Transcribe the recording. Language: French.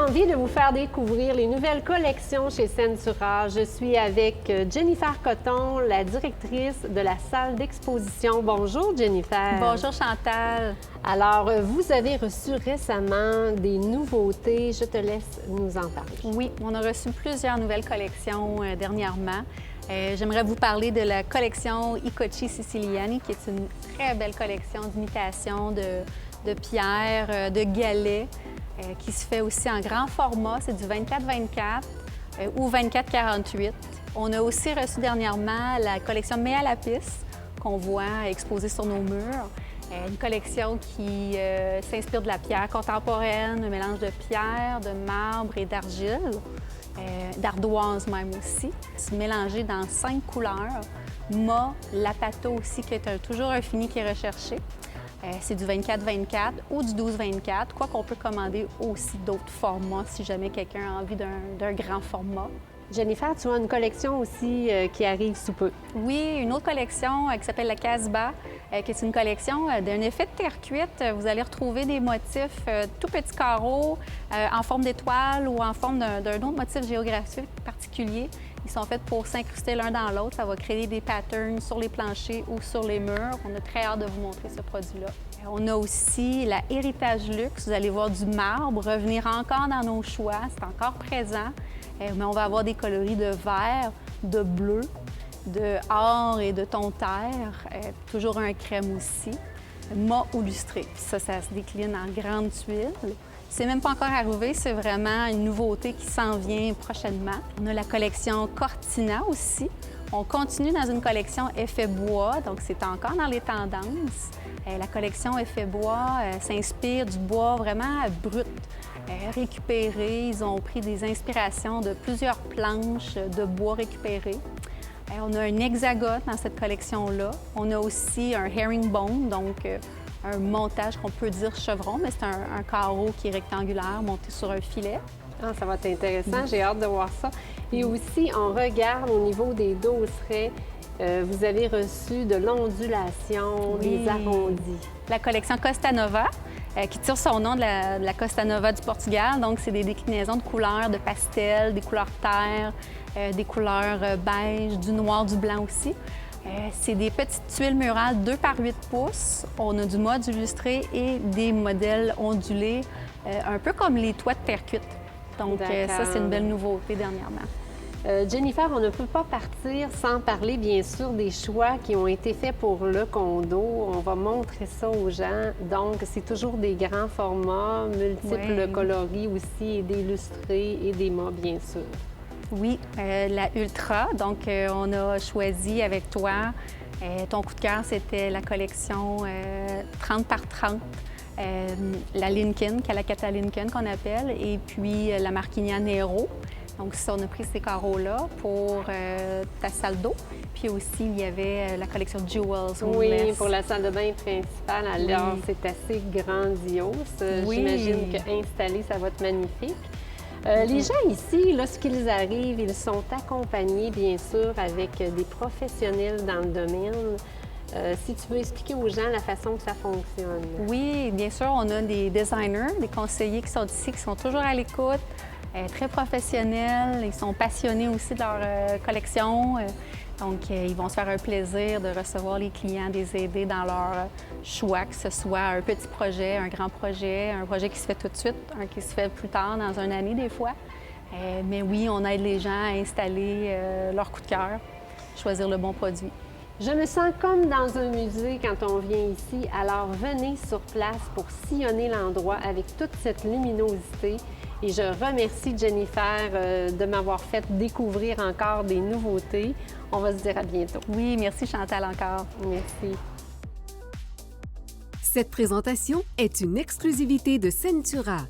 envie de vous faire découvrir les nouvelles collections chez Centura. Je suis avec Jennifer Cotton, la directrice de la salle d'exposition. Bonjour, Jennifer. Bonjour, Chantal. Alors, vous avez reçu récemment des nouveautés. Je te laisse nous en parler. Oui, on a reçu plusieurs nouvelles collections dernièrement. J'aimerais vous parler de la collection I Cocci Siciliani, qui est une très belle collection d'imitations de pierres, de galets, qui se fait aussi en grand format. C'est du 24-24 ou 24-48. On a aussi reçu dernièrement la collection Mea Lapis, qu'on voit exposée sur nos murs. Une collection qui s'inspire de la pierre contemporaine, un mélange de pierre, de marbre et d'argile, d'ardoise même aussi. C'est mélangé dans 5 couleurs. Mât, lapato aussi, qui est toujours un fini qui est recherché. C'est du 24-24 ou du 12-24, quoi qu'on peut commander aussi d'autres formats si jamais quelqu'un a envie d'un grand format. Jennifer, tu as une collection aussi qui arrive sous peu. Oui, une autre collection qui s'appelle la Casbah, qui est une collection d'un effet de terre cuite. Vous allez retrouver des motifs tout petits carreaux en forme d'étoile ou en forme d'un autre motif géographique particulier. Ils sont faits pour s'incruster l'un dans l'autre. Ça va créer des patterns sur les planchers ou sur les murs. On a très hâte de vous montrer ce produit-là. On a aussi la Héritage Luxe. Vous allez voir du marbre revenir encore dans nos choix. C'est encore présent. Mais on va avoir des coloris de vert, de bleu, de or et de ton terre. Toujours un crème aussi. Mât ou lustré. Puis ça se décline en grandes tuiles. C'est même pas encore arrivé, c'est vraiment une nouveauté qui s'en vient prochainement. On a la collection Cortina aussi. On continue dans une collection effet bois, donc c'est encore dans les tendances. La collection effet bois s'inspire du bois vraiment brut, récupéré. Ils ont pris des inspirations de plusieurs planches de bois récupérées. On a un hexagone dans cette collection-là. On a aussi un herringbone, donc un montage qu'on peut dire chevron, mais c'est un carreau qui est rectangulaire monté sur un filet. Ah, ça va être intéressant, j'ai hâte de voir ça. Et aussi, on regarde au niveau des dosserets, vous avez reçu de l'ondulation, des arrondis. La collection Costa Nova, qui tire son nom de la Costa Nova du Portugal. Donc, c'est des déclinaisons de couleurs, de pastel, des couleurs terre, des couleurs beige, du noir, du blanc aussi. C'est des petites tuiles murales 2 par 8 pouces. On a du mode illustré et des modèles ondulés, un peu comme les toits de terre cuite. Donc, ça, c'est une belle nouveauté dernièrement. Jennifer, on ne peut pas partir sans parler, bien sûr, des choix qui ont été faits pour le condo. On va montrer ça aux gens. Donc, c'est toujours des grands formats, multiples coloris aussi, et des lustrés et des mâts, bien sûr. Oui, la Ultra. Donc, on a choisi avec toi. Ton coup de cœur, c'était la collection 30 par 30. La Lincoln, Calacata Lincoln qu'on appelle, et puis la Marquigna Nero. Donc, ça, on a pris ces carreaux-là pour ta salle d'eau. Puis aussi, il y avait la collection Jewels. Oui, pour la salle de bain principale. Alors, c'est assez grandiose. J'imagine qu'installé, ça va être magnifique. Les gens ici, lorsqu'ils arrivent, ils sont accompagnés, bien sûr, avec des professionnels dans le domaine. Si tu veux expliquer aux gens la façon que ça fonctionne. Oui, bien sûr, on a des designers, des conseillers qui sont ici, qui sont toujours à l'écoute, très professionnels. Ils sont passionnés aussi de leur collection. Donc, ils vont se faire un plaisir de recevoir les clients, des aider dans leur choix, que ce soit un petit projet, un grand projet, un projet qui se fait tout de suite, un qui se fait plus tard, dans une année des fois. Mais oui, on aide les gens à installer leur coup de cœur, choisir le bon produit. Je me sens comme dans un musée quand on vient ici, alors venez sur place pour sillonner l'endroit avec toute cette luminosité. Et je remercie Jennifer de m'avoir fait découvrir encore des nouveautés. On va se dire à bientôt. Oui, merci Chantal encore. Merci. Cette présentation est une exclusivité de Centura.